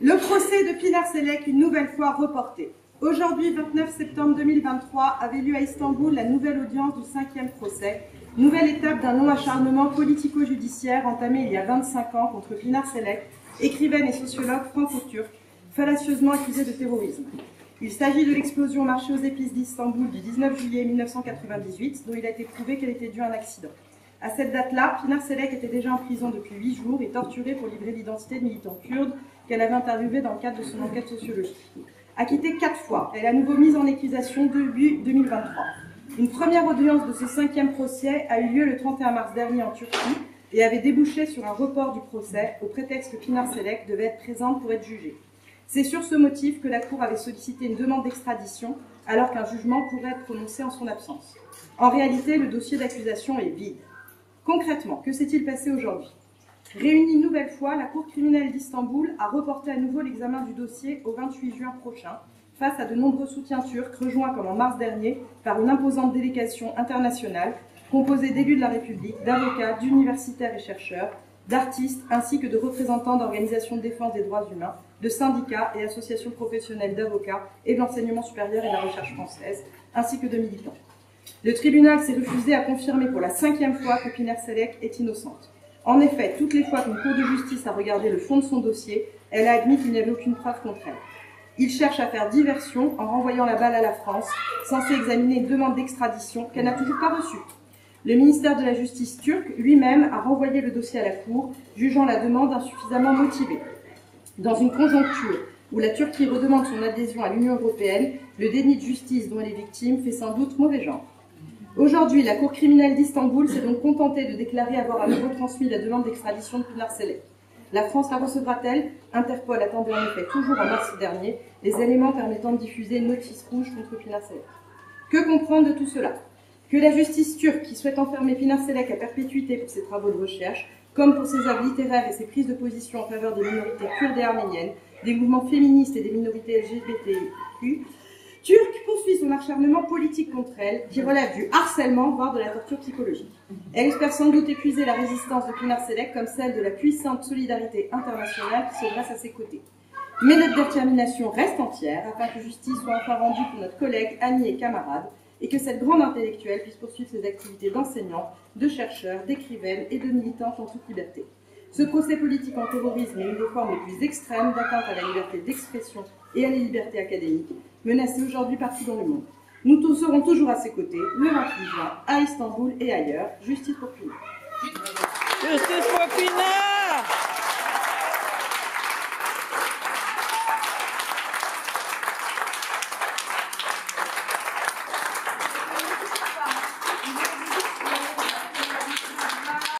Le procès de Pınar Selek, une nouvelle fois reporté. Aujourd'hui, 29 septembre 2023, avait lieu à Istanbul la nouvelle audience du 5e procès, nouvelle étape d'un long acharnement politico-judiciaire entamé il y a 25 ans contre Pınar Selek, écrivaine et sociologue franco-turque, fallacieusement accusée de terrorisme. Il s'agit de l'explosion au marché aux épices d'Istanbul du 19 juillet 1998, dont il a été prouvé qu'elle était due à un accident. À cette date-là, Pınar Selek était déjà en prison depuis 8 jours et torturée pour livrer l'identité de militants kurdes qu'elle avait interviewés dans le cadre de son enquête sociologique. Acquittée 4 fois, elle est à nouveau mise en accusation début 2023. Une première audience de ce 5e procès a eu lieu le 31 mars dernier en Turquie et avait débouché sur un report du procès au prétexte que Pınar Selek devait être présente pour être jugée. C'est sur ce motif que la Cour avait sollicité une demande d'extradition alors qu'un jugement pourrait être prononcé en son absence. En réalité, le dossier d'accusation est vide. Concrètement, que s'est-il passé aujourd'hui? Réunie une nouvelle fois, la Cour criminelle d'Istanbul a reporté à nouveau l'examen du dossier au 28 juin prochain, face à de nombreux soutiens turcs, rejoints comme en mars dernier par une imposante délégation internationale composée d'élus de la République, d'avocats, d'universitaires et chercheurs, d'artistes, ainsi que de représentants d'organisations de défense des droits humains, de syndicats et associations professionnelles d'avocats et de l'enseignement supérieur et de la recherche française, ainsi que de militants. Le tribunal s'est refusé à confirmer pour la 5e fois que Pınar Selek est innocente. En effet, toutes les fois qu'une cour de justice a regardé le fond de son dossier, elle a admis qu'il n'y avait aucune preuve contre elle. Il cherche à faire diversion en renvoyant la balle à la France, censée examiner une demande d'extradition qu'elle n'a toujours pas reçue. Le ministère de la Justice turc lui-même a renvoyé le dossier à la Cour, jugeant la demande insuffisamment motivée. Dans une conjoncture où la Turquie redemande son adhésion à l'Union européenne, le déni de justice dont elle est victime fait sans doute mauvais genre. Aujourd'hui, la Cour criminelle d'Istanbul s'est donc contentée de déclarer avoir à nouveau transmis la demande d'extradition de Pınar Selek. La France la recevra-t-elle? Interpol attendait en effet toujours en mars dernier les éléments permettant de diffuser une notice rouge contre Pınar Selek. Que comprendre de tout cela? Que la justice turque, qui souhaite enfermer Pınar Selek à perpétuité pour ses travaux de recherche, comme pour ses œuvres littéraires et ses prises de position en faveur des minorités kurdes et arméniennes, des mouvements féministes et des minorités LGBTQ, turque poursuit son acharnement politique contre elle, qui relève du harcèlement, voire de la torture psychologique. Elle espère sans doute épuiser la résistance de Pınar Selek comme celle de la puissante solidarité internationale qui se dresse à ses côtés. Mais notre détermination reste entière afin que justice soit enfin rendue pour notre collègue, amie et camarade, et que cette grande intellectuelle puisse poursuivre ses activités d'enseignante, de chercheur, d'écrivaine et de militante en toute liberté. Ce procès politique en terrorisme est une des formes les plus extrêmes d'atteinte à la liberté d'expression et à la liberté académique, menacée aujourd'hui partout dans le monde. Nous serons toujours à ses côtés, le 28 juin, à Istanbul et ailleurs. Justice pour Pınar. Justice pour Pınar.